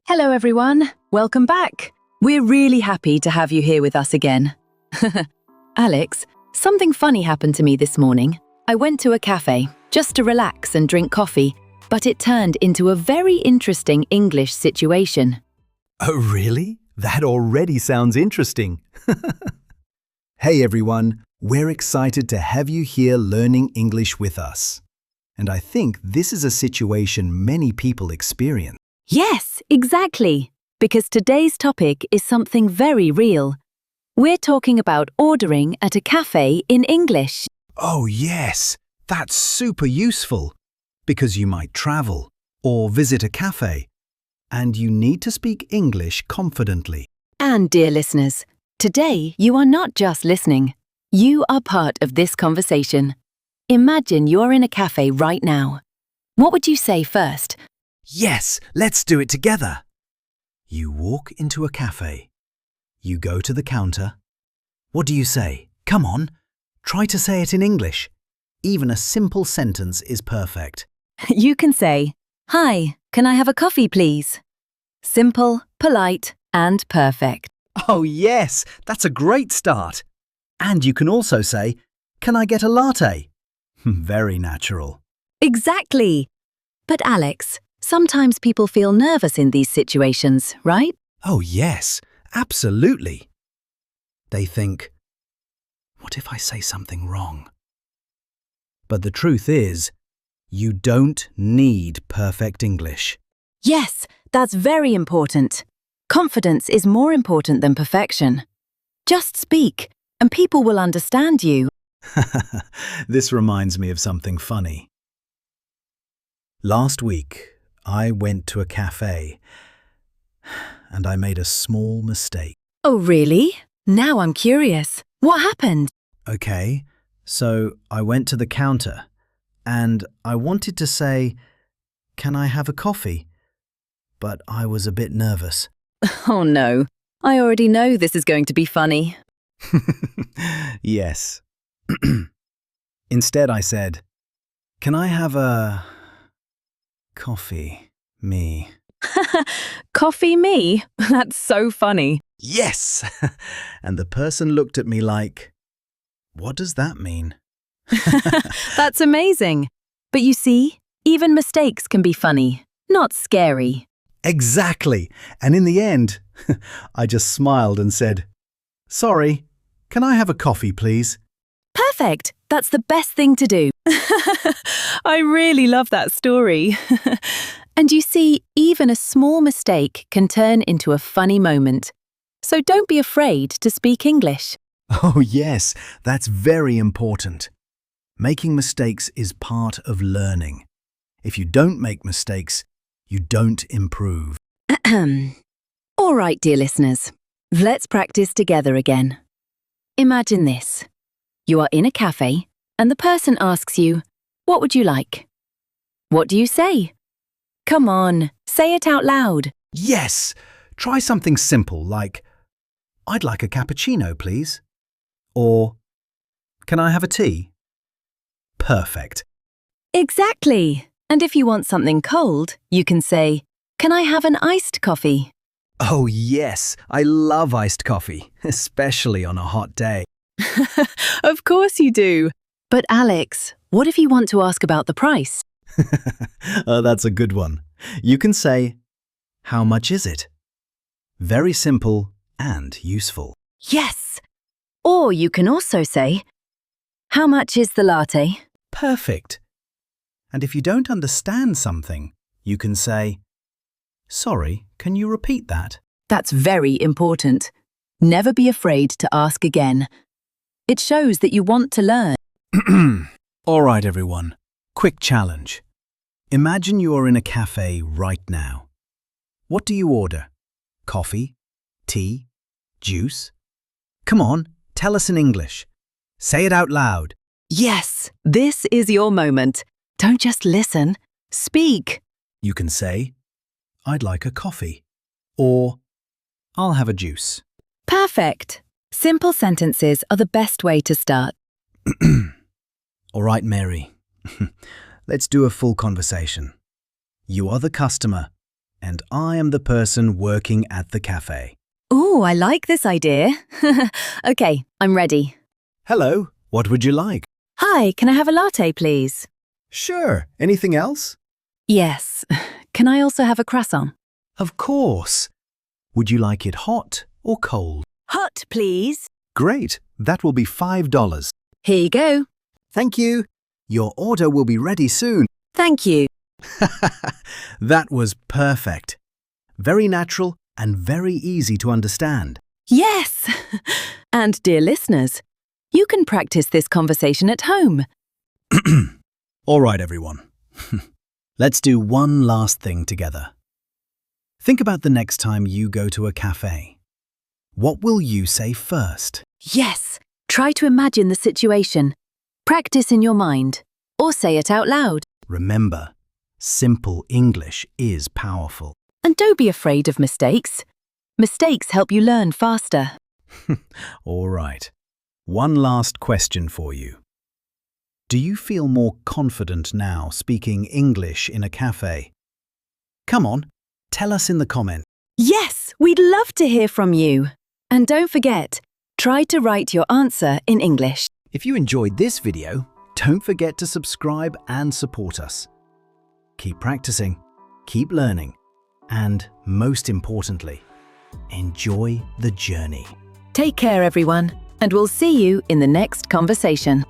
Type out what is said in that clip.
Hello everyone, welcome back. We're really happy to have you here with us again. Alex, something funny happened to me this morning. I went to a cafe just to relax and drink coffee, but it turned into a very interesting English situation. Oh, really? That already sounds interesting. Hey everyone, we're excited to have you here learning English with us. And I think this is a situation many people experience. Yes, exactly, because today's topic is something very real. We're talking about ordering at a cafe in English. Oh yes, that's super useful. Because you might travel or visit a cafe, and you need to speak English confidently. And dear listeners, today you are not just listening. You are part of this conversation. Imagine you're in a cafe right now. What would you say first? Yes, let's do it together. You walk into a cafe. You go to the counter. What do you say? Come on, try to say it in English. Even a simple sentence is perfect. You can say, "Hi, can I have a coffee, please?" Simple, polite, and perfect. Oh yes, that's a great start. And you can also say, "Can I get a latte?" Very natural. Exactly. But Alex, sometimes people feel nervous in these situations, right? Oh yes, absolutely. They think, what if I say something wrong? But the truth is, you don't need perfect English. Yes, that's very important. Confidence is more important than perfection. Just speak, and people will understand you. This reminds me of something funny. Last week, I went to a cafe and I made a small mistake. Oh, really? Now I'm curious. What happened? Okay, so I went to the counter and I wanted to say, "Can I have a coffee?" But I was a bit nervous. Oh no, I already know this is going to be funny. Yes. Instead I said, "Can I have a coffee, me?" Coffee me? That's so funny. Yes! And the person looked at me like, what does that mean? That's amazing. But you see, even mistakes can be funny, not scary. Exactly. And in the end, I just smiled and said, "Sorry, can I have a coffee, please?" Perfect. That's the best thing to do. I really love that story. And you see, even a small mistake can turn into a funny moment. So don't be afraid to speak English. Oh yes, that's very important. Making mistakes is part of learning. If you don't make mistakes, you don't improve. All right, dear listeners, let's practice together again. Imagine this. You are in a cafe and the person asks you, "What would you like?" What do you say? Come on, say it out loud. Yes! Try something simple like, "I'd like a cappuccino, please." Or, "Can I have a tea?" Perfect. Exactly. And if you want something cold, you can say, "Can I have an iced coffee?" Oh yes, I love iced coffee, especially on a hot day. Of course you do. But Alex, what if you want to ask about the price? Oh, that's a good one. You can say, "How much is it?" Very simple and useful. Yes. Or you can also say, "How much is the latte?" Perfect. And if you don't understand something, you can say, "Sorry, can you repeat that?" That's very important. Never be afraid to ask again. It shows that you want to learn. All right, everyone. Quick challenge. Imagine you are in a cafe right now. What do you order? Coffee? Tea? Juice? Come on, tell us in English. Say it out loud. Yes, this is your moment. Don't just listen. Speak. You can say, "I'd like a coffee," or "I'll have a juice." Perfect. Simple sentences are the best way to start. All right, Mary. Let's do a full conversation. You are the customer. and I am the person working at the cafe. Oh, I like this idea. Okay, I'm ready. Hello, what would you like? Hi, can I have a latte, please? Sure, anything else? Yes. Can I also have a croissant? Of course. Would you like it hot or cold? Hot, please. Great, that will be $5. Here you go. Thank you. Your order will be ready soon. Thank you. That was perfect. Very natural and very easy to understand. Yes! And dear listeners, you can practice this conversation at home. All right, everyone. Let's do one last thing together. Think about the next time you go to a cafe. What will you say first? Yes! Try to imagine the situation. Practice in your mind, or say it out loud. Remember, simple English is powerful. And don't be afraid of mistakes. Mistakes help you learn faster. All right. One last question for you. Do you feel more confident now speaking English in a cafe? Come on, tell us in the comments. Yes, we'd love to hear from you. And don't forget, try to write your answer in English. If you enjoyed this video, don't forget to subscribe and support us. Keep practicing, keep learning, and most importantly, enjoy the journey. Take care, everyone, and we'll see you in the next conversation.